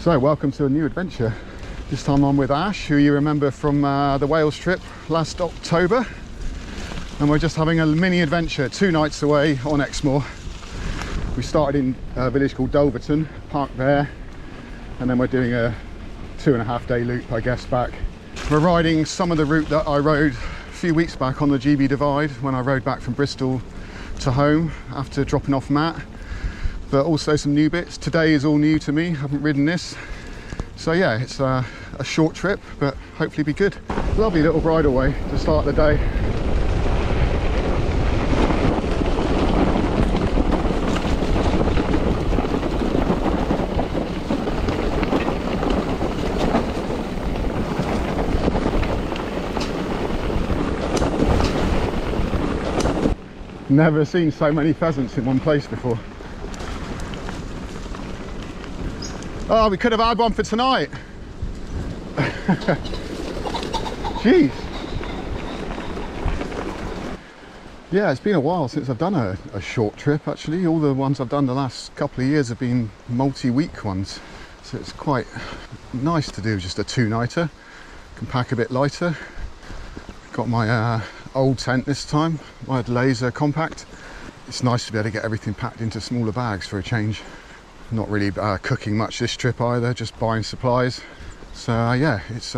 So welcome to a new adventure. This time I'm with Ash, who you remember from the Wales trip last October. And we're just having a mini adventure 2 nights away on Exmoor. We started in a village called Dulverton, parked there, and then we're doing a 2.5 day loop, I guess, back. We're riding some of the route that I rode a few weeks back on the GB Divide when I rode back from Bristol to home after dropping off Matt, but also some new bits. Today is all new to me, haven't ridden this. So yeah, it's a short trip, but hopefully be good. Lovely little bridleway to start the day. Never seen so many pheasants in one place before. Oh, we could have had one for tonight. Jeez. Yeah, it's been a while since I've done a short trip actually. All the ones I've done the last couple of years have been multi-week ones. So it's quite nice to do just a 2-nighter. Can pack a bit lighter. Got my old tent this time, my laser compact. It's nice to be able to get everything packed into smaller bags for a change. Not really cooking much this trip either, just buying supplies. So yeah, it's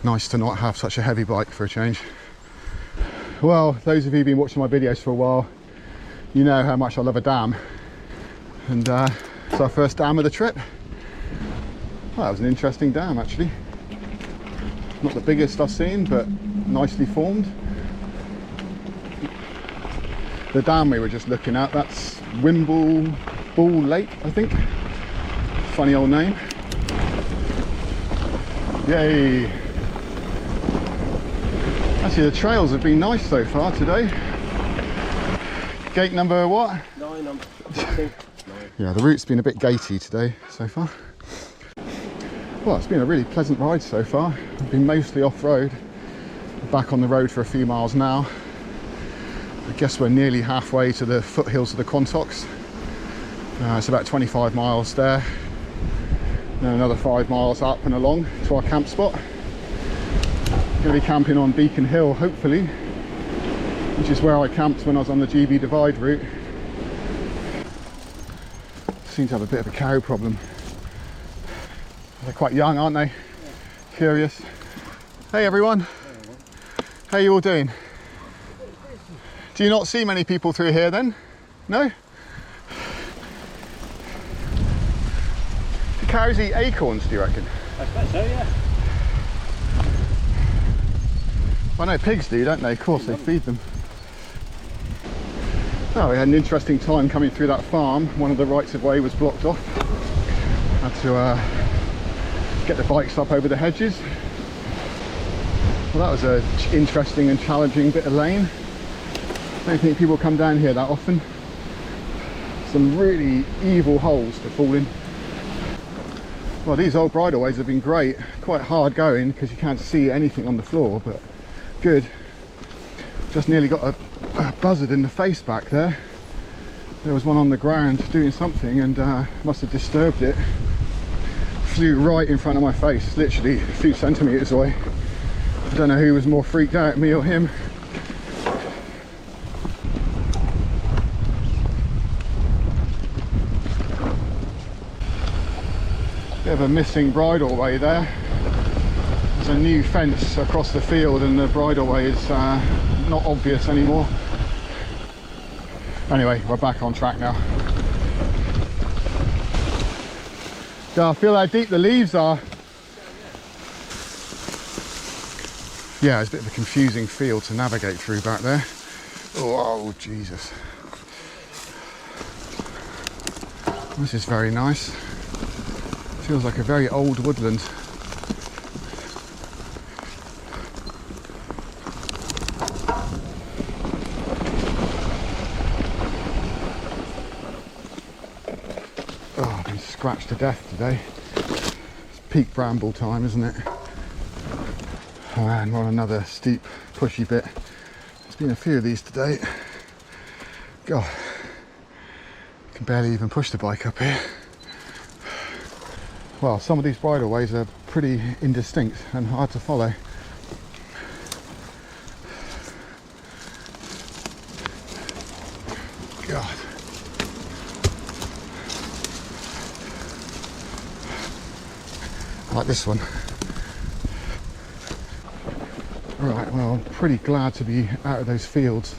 nice to not have such a heavy bike for a change. Well, those of you who've been watching my videos for a while, you know how much I love a dam. And it's our first dam of the trip. Well, that was an interesting dam actually. Not the biggest I've seen, but nicely formed. The dam we were just looking at, that's Wimble Bull Lake, I think. Funny old name. Yay! Actually, the trails have been nice so far today. Gate number what? 9, number 15. Yeah, the route's been a bit gatey today so far. Well, it's been a really pleasant ride so far. I've been mostly off-road. Back on the road for a few miles now. I guess we're nearly halfway to the foothills of the Quantocks. It's about 25 miles there. Then another 5 miles up and along to our camp spot. Going to be camping on Beacon Hill, hopefully, which is where I camped when I was on the GB Divide route. Seem to have a bit of a cow problem. They're quite young, aren't they? Yeah. Curious. Hey everyone. How are you all doing? Do you not see many people through here then? No? Do cows eat acorns, do you reckon? I suppose so, yeah. I know pigs do, don't they? Of course, they feed them. Oh, we had an interesting time coming through that farm. One of the rights of way was blocked off. Had to get the bikes up over the hedges. Well, that was an interesting and challenging bit of lane. I don't think people come down here that often. Some really evil holes to fall in. Well, these old bridleways have been great. Quite hard going because you can't see anything on the floor, but good. Just nearly got a buzzard in the face back there. There was one on the ground doing something and must have disturbed it. Flew right in front of my face, literally a few centimetres away. I don't know who was more freaked out, me or him. Bit of a missing bridleway there. There's a new fence across the field and the bridleway is not obvious anymore. Anyway, we're back on track now. God, I feel how deep the leaves are. Yeah, it's a bit of a confusing field to navigate through back there. Oh, Jesus. This is very nice. Feels like a very old woodland. Oh, I've been scratched to death today. It's peak bramble time, isn't it? Oh, and we're on another steep, pushy bit. There's been a few of these today. God, I can barely even push the bike up here. Well, some of these bridleways are pretty indistinct and hard to follow. God. Like this one. Right, well, I'm pretty glad to be out of those fields.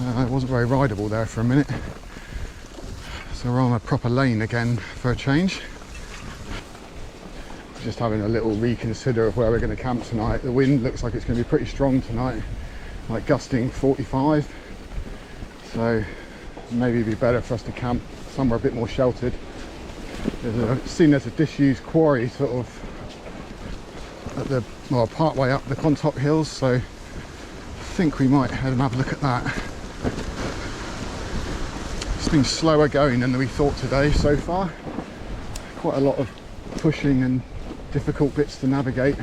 It wasn't very rideable there for a minute. So we're on a proper lane again for a change. Just having a little reconsider of where we're going to camp tonight. The wind looks like it's going to be pretty strong tonight, like gusting 45. So maybe it'd be better for us to camp somewhere a bit more sheltered. I've seen there's a disused quarry sort of at the, well, part way up the Quantock hills, so I think we might head and have a look at that. It's been slower going than we thought today so far. Quite a lot of pushing and difficult bits to navigate.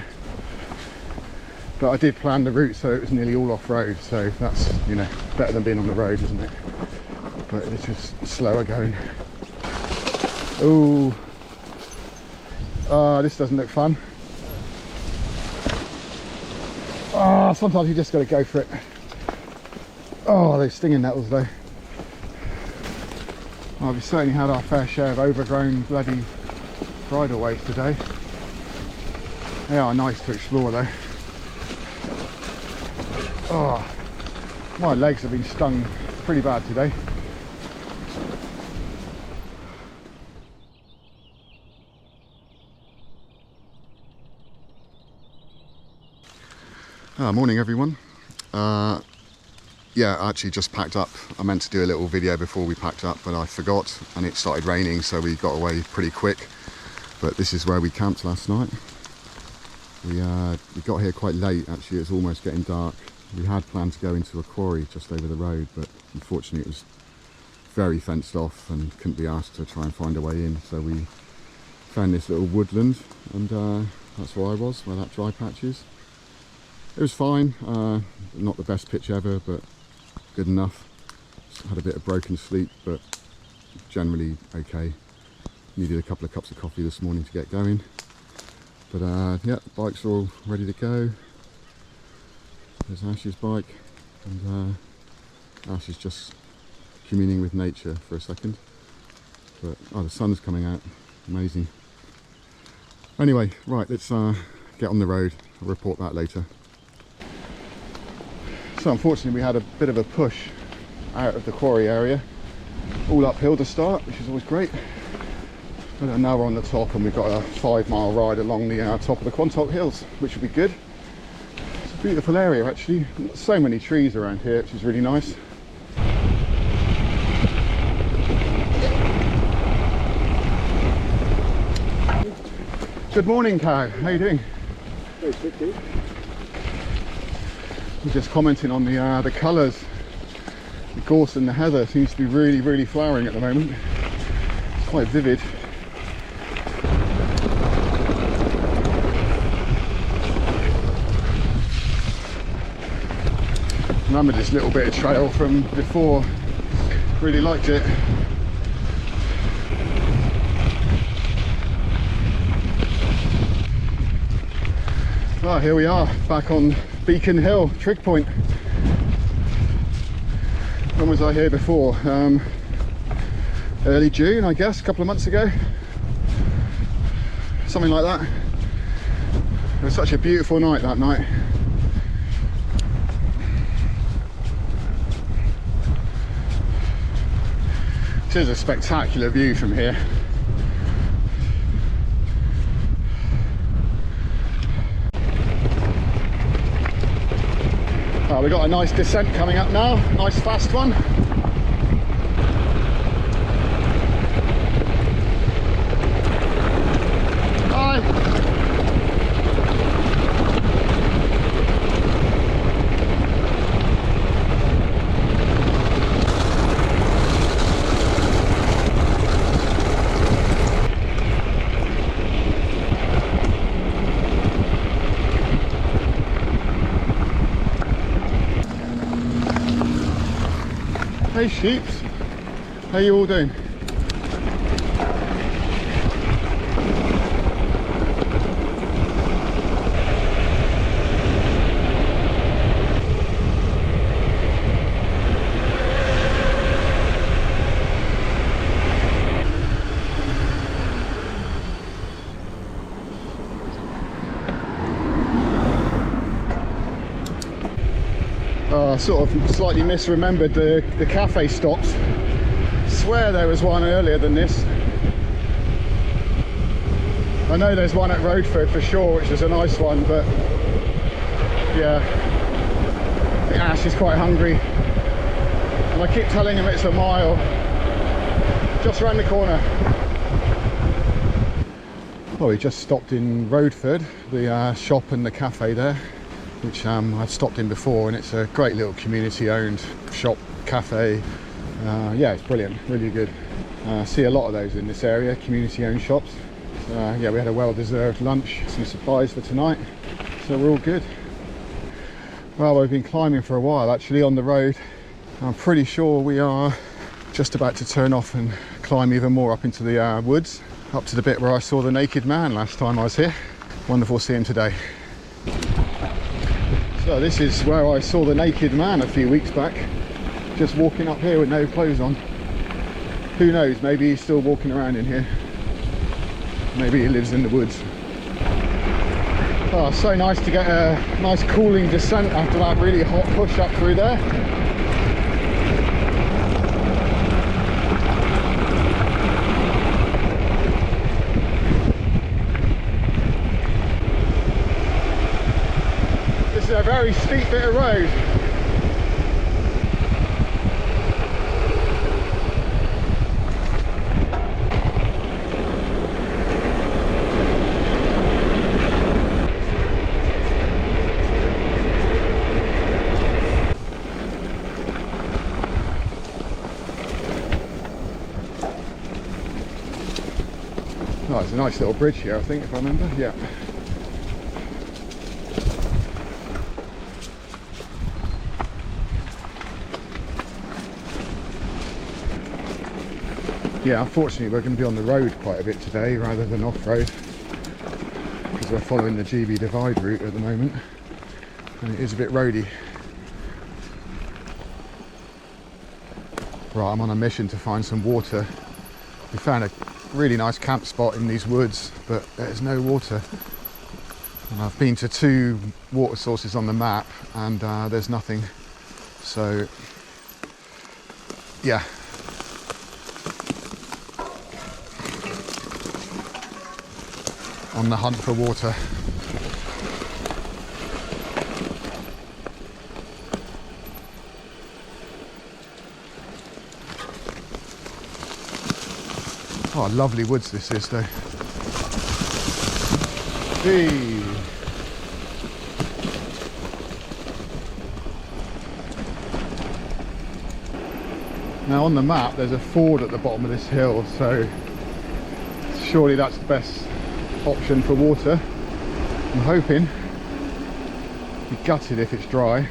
But I did plan the route so it was nearly all off-road, so that's, you know, better than being on the road, isn't it? But it's just slower going. Oh, this doesn't look fun. Oh, sometimes you just got to go for it. Oh, those stinging nettles though. Well, we've certainly had our fair share of overgrown bloody bridleways today. They are nice to explore though. Oh, my legs have been stung pretty bad today. Morning everyone. Yeah, I actually just packed up. I meant to do a little video before we packed up, but I forgot and it started raining, so we got away pretty quick. But this is where we camped last night. We got here quite late actually. It was almost getting dark. We had planned to go into a quarry just over the road, but unfortunately it was very fenced off and couldn't be asked to try and find a way in. So we found this little woodland, and that's where I was, where that dry patch is. It was fine, not the best pitch ever, but good enough. Just had a bit of broken sleep, but generally okay. Needed a couple of cups of coffee this morning to get going. But yeah, the bikes are all ready to go. There's Ash's bike, and Ash is just communing with nature for a second. But oh, the sun's coming out, amazing. Anyway, right, let's get on the road. I'll report that later. So unfortunately we had a bit of a push out of the quarry area, all uphill to start, which is always great. But now we're on the top and we've got a 5-mile ride along the top of the Quantock hills, which will be good. It's a beautiful area actually, so many trees around here, which is really nice. Good morning, Cow. How are you doing? Very good, dude. We're just commenting on the colours. The gorse and the heather seems to be really flowering at the moment. It's quite vivid. Remember this little bit of trail from before. Really liked it. Well, here we are, back on Beacon Hill, Trig Point. When was I here before? Early June, I guess, a couple of months ago. Something like that. It was such a beautiful night that night. It is a spectacular view from here. We've got a nice descent coming up now, nice fast one. Hi. Hey sheeps, how you all doing? I sort of slightly misremembered the cafe stops. Swear there was one earlier than this. I know there's one at Roadford for sure, which is a nice one, but yeah, I think Ash is quite hungry. And I keep telling him it's a mile, just around the corner. Well, we just stopped in Roadford, the shop and the cafe there, which I've stopped in before, and it's a great little community-owned shop, cafe. Yeah, it's brilliant, really good. See a lot of those in this area, community-owned shops. Yeah, we had a well-deserved lunch, some supplies for tonight, so we're all good. Well, we've been climbing for a while actually on the road. I'm pretty sure we are just about to turn off and climb even more up into the woods, up to the bit where I saw the naked man last time I was here. Wonderful to see him today. So this is where I saw the naked man a few weeks back, just walking up here with no clothes on. Who knows, maybe he's still walking around in here. Maybe he lives in the woods. Oh, so nice to get a nice cooling descent after that really hot push up through there. This is a very steep bit of road. Oh, there's a nice little bridge here, I think, if I remember. Yeah. Yeah, unfortunately we're going to be on the road quite a bit today rather than off-road, because we're following the GB Divide route at the moment, and it is a bit roady. Right, I'm on a mission to find some water. We found a really nice camp spot in these woods, but there's no water. And I've been to 2 water sources on the map, and there's nothing. So, yeah. On the hunt for water. Oh, lovely woods this is though. Hey. Now on the map there's a ford at the bottom of this hill, so surely that's the best option for water. I'm hoping. Be gutted if it's dry.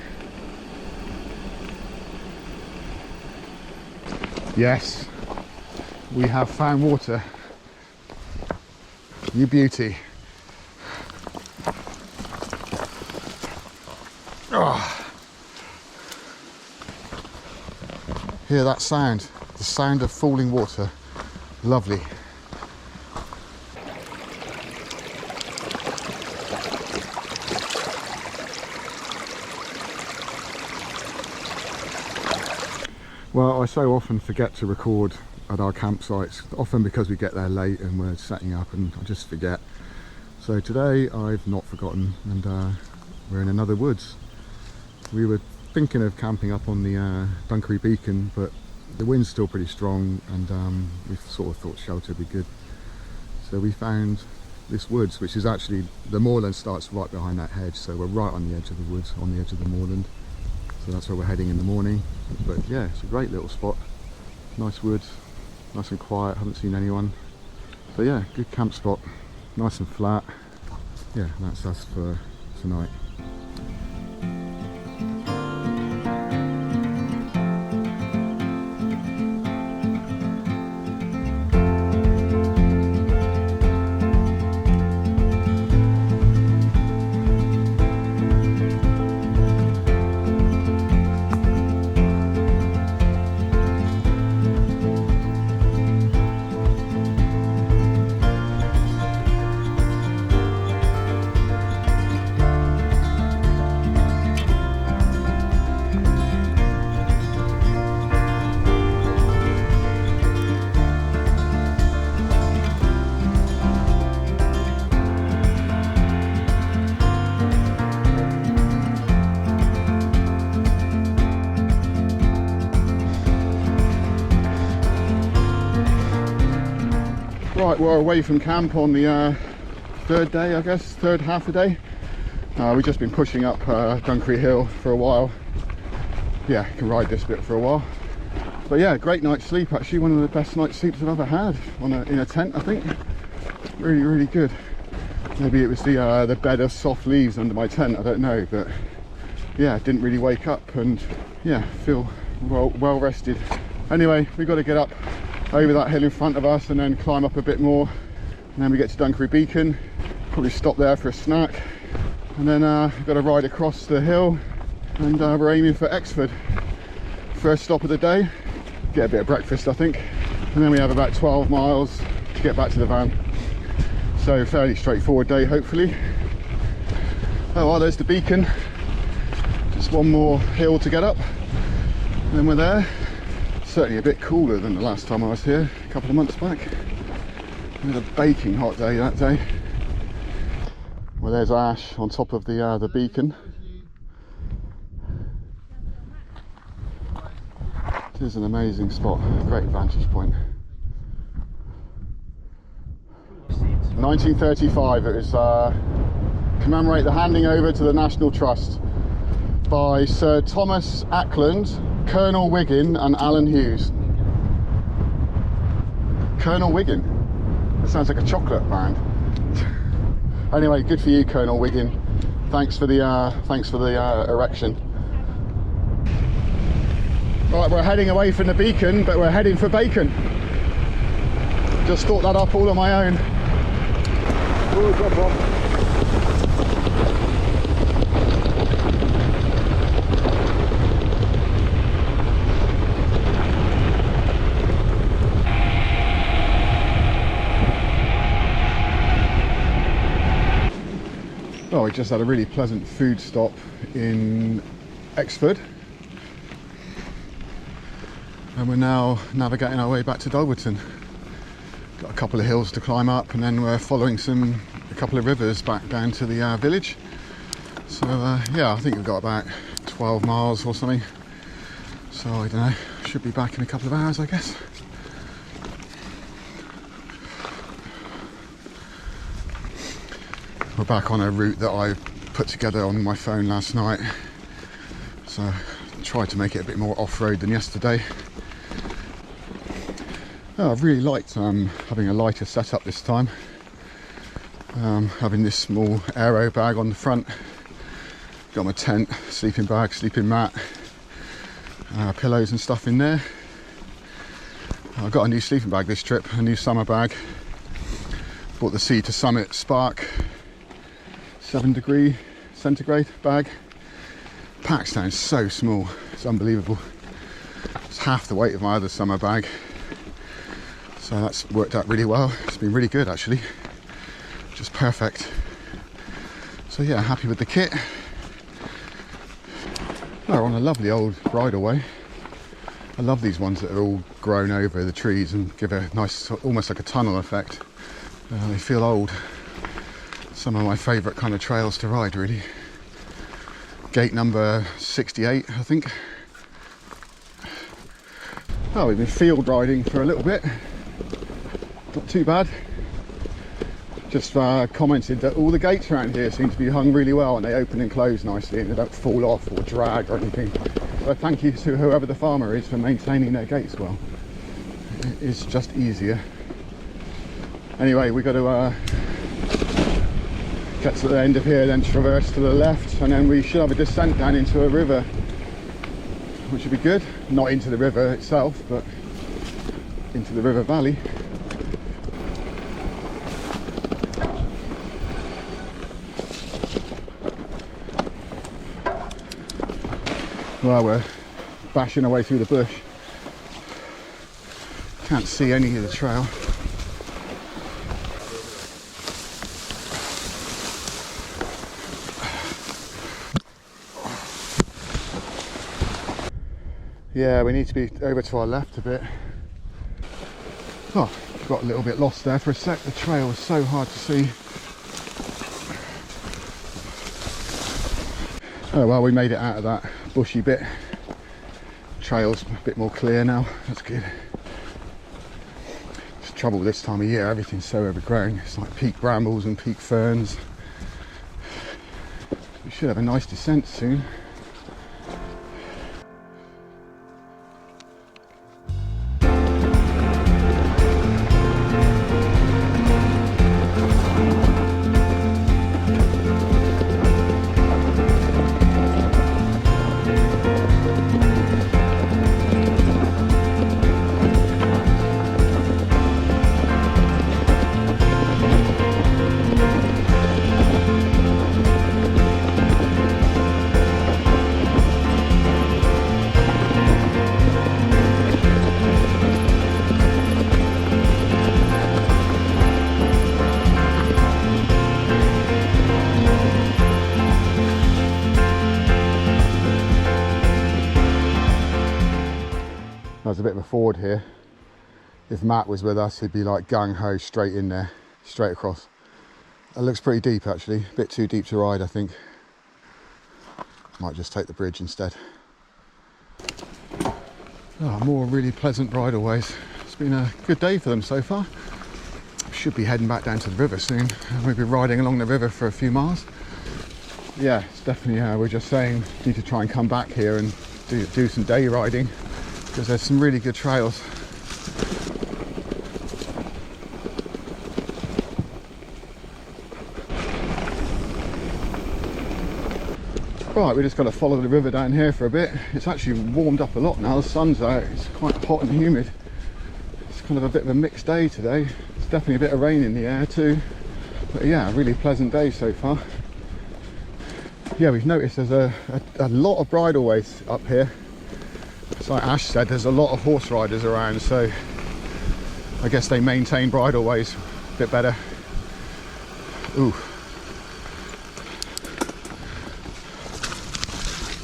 Yes. We have found water. You beauty. Oh. Hear that sound? The sound of falling water. Lovely. Well, I so often forget to record at our campsites, often because we get there late and we're setting up and I just forget. So today I've not forgotten, and we're in another woods. We were thinking of camping up on the Dunkery Beacon, but the wind's still pretty strong, and we sort of thought shelter would be good. So we found this woods, which is actually, the moorland starts right behind that hedge, so we're right on the edge of the woods, on the edge of the moorland. So that's where we're heading in the morning. But yeah, it's a great little spot. Nice woods. Nice and quiet, haven't seen anyone. So yeah, good camp spot, nice and flat. Yeah, that's us for tonight. we're away from camp on the third day, I guess, third half a day. We've just been pushing up Dunkery Hill for a while. Yeah, can ride this bit for a while. But yeah, great night's sleep actually. One of the best night's sleeps I've ever had in a tent, I think. Really, really good. Maybe it was the bed of soft leaves under my tent, I don't know, but yeah, didn't really wake up and yeah, feel well rested. Anyway, we've got to get up over that hill in front of us and then climb up a bit more, and then we get to Dunkery Beacon, probably stop there for a snack, and then we've got to ride across the hill, and we're aiming for Exford. First stop of the day, get a bit of breakfast I think, and then we have about 12 miles to get back to the van. So fairly straightforward day hopefully. Oh well, there's the beacon. Just one more hill to get up, and then we're there. Certainly a bit cooler than the last time I was here, a couple of months back. We had a baking hot day that day. Well, there's Ash on top of the beacon. It is an amazing spot, great vantage point. 1935, it was commemorate the handing over to the National Trust by Sir Thomas Ackland, Colonel Wiggin and Alan Hughes. Colonel Wiggin? That sounds like a chocolate brand. Anyway, good for you, Colonel Wiggin. Thanks for the erection. Right, we're heading away from the beacon, but we're heading for bacon. Just thought that up all on my own. Ooh, drop off. Well, we just had a really pleasant food stop in Exford, and we're now navigating our way back to Dulverton. Got a couple of hills to climb up, and then we're following a couple of rivers back down to the village. So yeah, I think we've got about 12 miles or something. So I don't know, should be back in a couple of hours I guess. We're back on a route that I put together on my phone last night, so I tried to make it a bit more off-road than yesterday. Oh, I've really liked having a lighter setup this time, having this small aero bag on the front, got my tent, sleeping bag, sleeping mat, pillows and stuff in there. I've got a new sleeping bag this trip, a new summer bag, bought the Sea to Summit Spark 7-degree centigrade bag. Packs down so small, it's unbelievable. It's half the weight of my other summer bag, so that's worked out really well. It's been really good actually, just perfect. So yeah, happy with the kit. We're on a lovely old bridleway. I love these ones that are all grown over the trees and give a nice, almost like a tunnel effect. They feel old. Some of my favourite kind of trails to ride really. Gate number 68 I think. Oh, we've been field riding for a little bit, not too bad. Just commented that all the gates around here seem to be hung really well, and they open and close nicely and they don't fall off or drag or anything. So thank you to whoever the farmer is for maintaining their gates well. It's just easier. Anyway, we've got to get to the end of here, then traverse to the left, and then we should have a descent down into a river, which would be good. Not into the river itself, but into the river valley. Well, we're bashing our way through the bush. Can't see any of the trail. Yeah, we need to be over to our left a bit. Oh, got a little bit lost there for a sec. The trail was so hard to see. Oh well, we made it out of that bushy bit. Trail's a bit more clear now, that's good. Just trouble this time of year, everything's so overgrown. It's like peak brambles and peak ferns. We should have a nice descent soon. There's a bit of a ford here. If Matt was with us, he'd be like gung-ho straight in there, straight across. It looks pretty deep actually, a bit too deep to ride I think. Might just take the bridge instead. Oh, more really pleasant bridleways. It's been a good day for them so far. Should be heading back down to the river soon. We'll be riding along the river for a few miles. Yeah, it's definitely, we're just saying, need to try and come back here and do some day riding, because there's some really good trails. Right, we just got to follow the river down here for a bit. It's actually warmed up a lot now, the sun's out, it's quite hot and humid. It's kind of a bit of a mixed day today. There's definitely a bit of rain in the air too. But yeah, a really pleasant day so far. Yeah, we've noticed there's a lot of bridleways up here. It's like Ash said, there's a lot of horse riders around, so I guess they maintain bridleways a bit better. Ooh.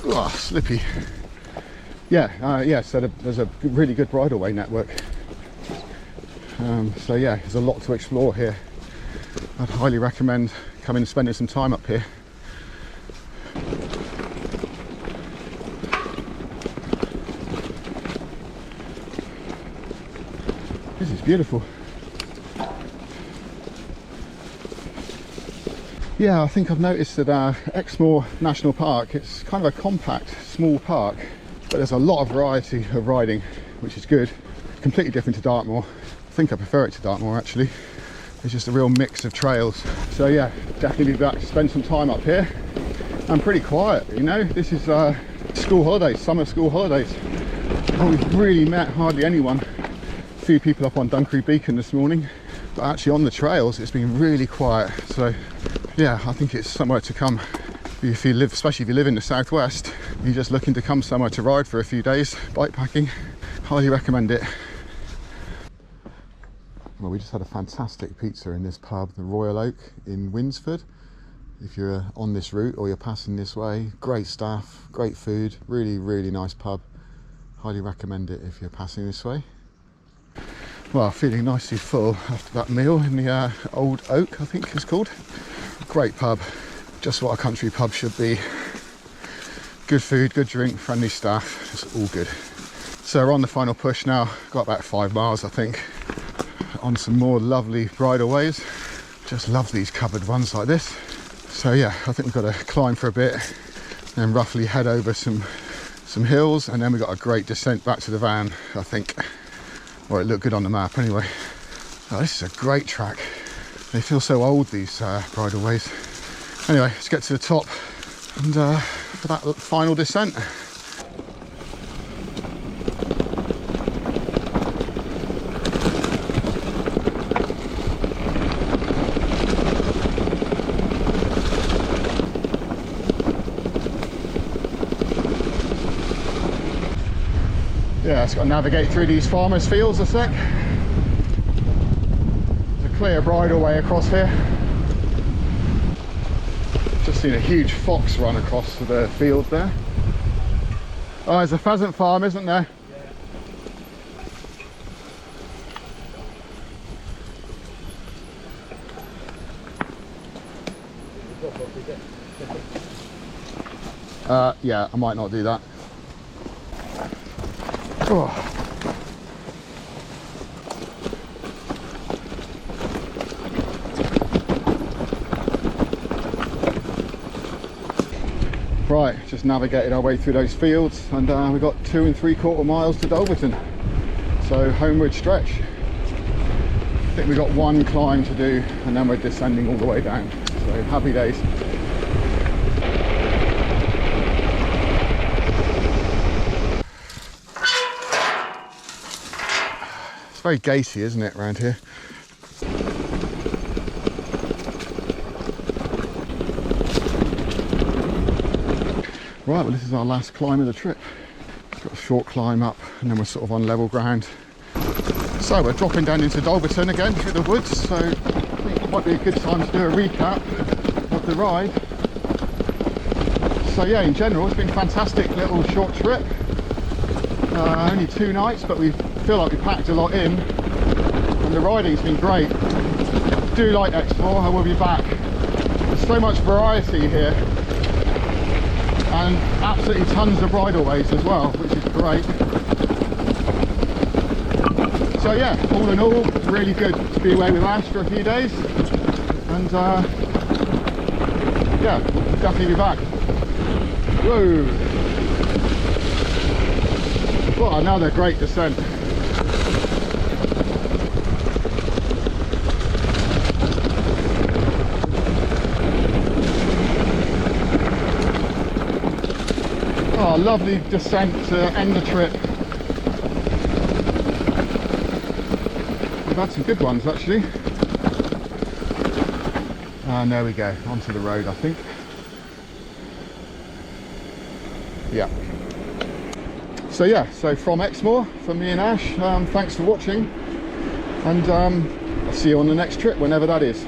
Oh, slippy. Yeah, so there's a really good bridleway network. So yeah, there's a lot to explore here. I'd highly recommend coming and spending some time up here. This is beautiful. Yeah, I think I've noticed that Exmoor National Park, it's kind of a compact, small park, but there's a lot of variety of riding, which is good. Completely different to Dartmoor. I think I prefer it to Dartmoor actually. It's just a real mix of trails. So yeah, definitely be back to spend some time up here. I'm pretty quiet, you know. This is school holidays, summer school holidays. Oh, we've really met hardly anyone. A few people up on Dunkery Beacon this morning, but actually on the trails it's been really quiet. So yeah, I think it's somewhere to come if you live, especially if you live in the southwest. You're just looking to come somewhere to ride for a few days, bikepacking. Highly recommend it. Well, we just had a fantastic pizza in this pub, the Royal Oak in Winsford. If you're on this route or you're passing this way, great staff, great food, really, really nice pub. Highly recommend it if you're passing this way. Well, feeling nicely full after that meal in the Old Oak, I think it's called. Great pub, just what a country pub should be. Good food, good drink, friendly staff, it's all good. So we're on the final push now, got about 5 miles I think, on some more lovely bridleways. Just love these covered ones like this. So yeah, I think we've got to climb for a bit, then roughly head over some hills, and then we've got a great descent back to the van, I think. Or it looked good on the map anyway. Oh, this is a great track. They feel so old, these bridleways. Anyway, let's get to the top and for that final descent. Yeah, it's got to navigate through these farmers' fields a sec. There's a clear bridleway across here. Just seen a huge fox run across the field there. Oh, there's a pheasant farm, isn't there? Yeah, I might not do that. Oh. Right, just navigated our way through those fields, and we've got 2 3/4 miles to Dulverton, so homeward stretch. I think we've got 1 climb to do, and then we're descending all the way down, so happy days. It's very gacy, isn't it, around here? Right, well, this is our last climb of the trip. Got a short climb up, and then we're sort of on level ground. So we're dropping down into Dulverton again through the woods, so I think it might be a good time to do a recap of the ride. So yeah, in general, it's been a fantastic little short trip. Only 2 nights, but we feel like we packed a lot in, and the riding's been great. I do like Exmoor, I will be back. There's so much variety here, and absolutely tons of bridleways as well, which is great. So yeah, all in all, really good to be away with Ash for a few days, and yeah, definitely be back. Whoa! Oh, another great descent. Oh, lovely descent to end the trip. We've had some good ones actually. And there we go, onto the road I think. Yeah. So yeah, so from Exmoor, from me and Ash, thanks for watching, and I'll see you on the next trip, whenever that is.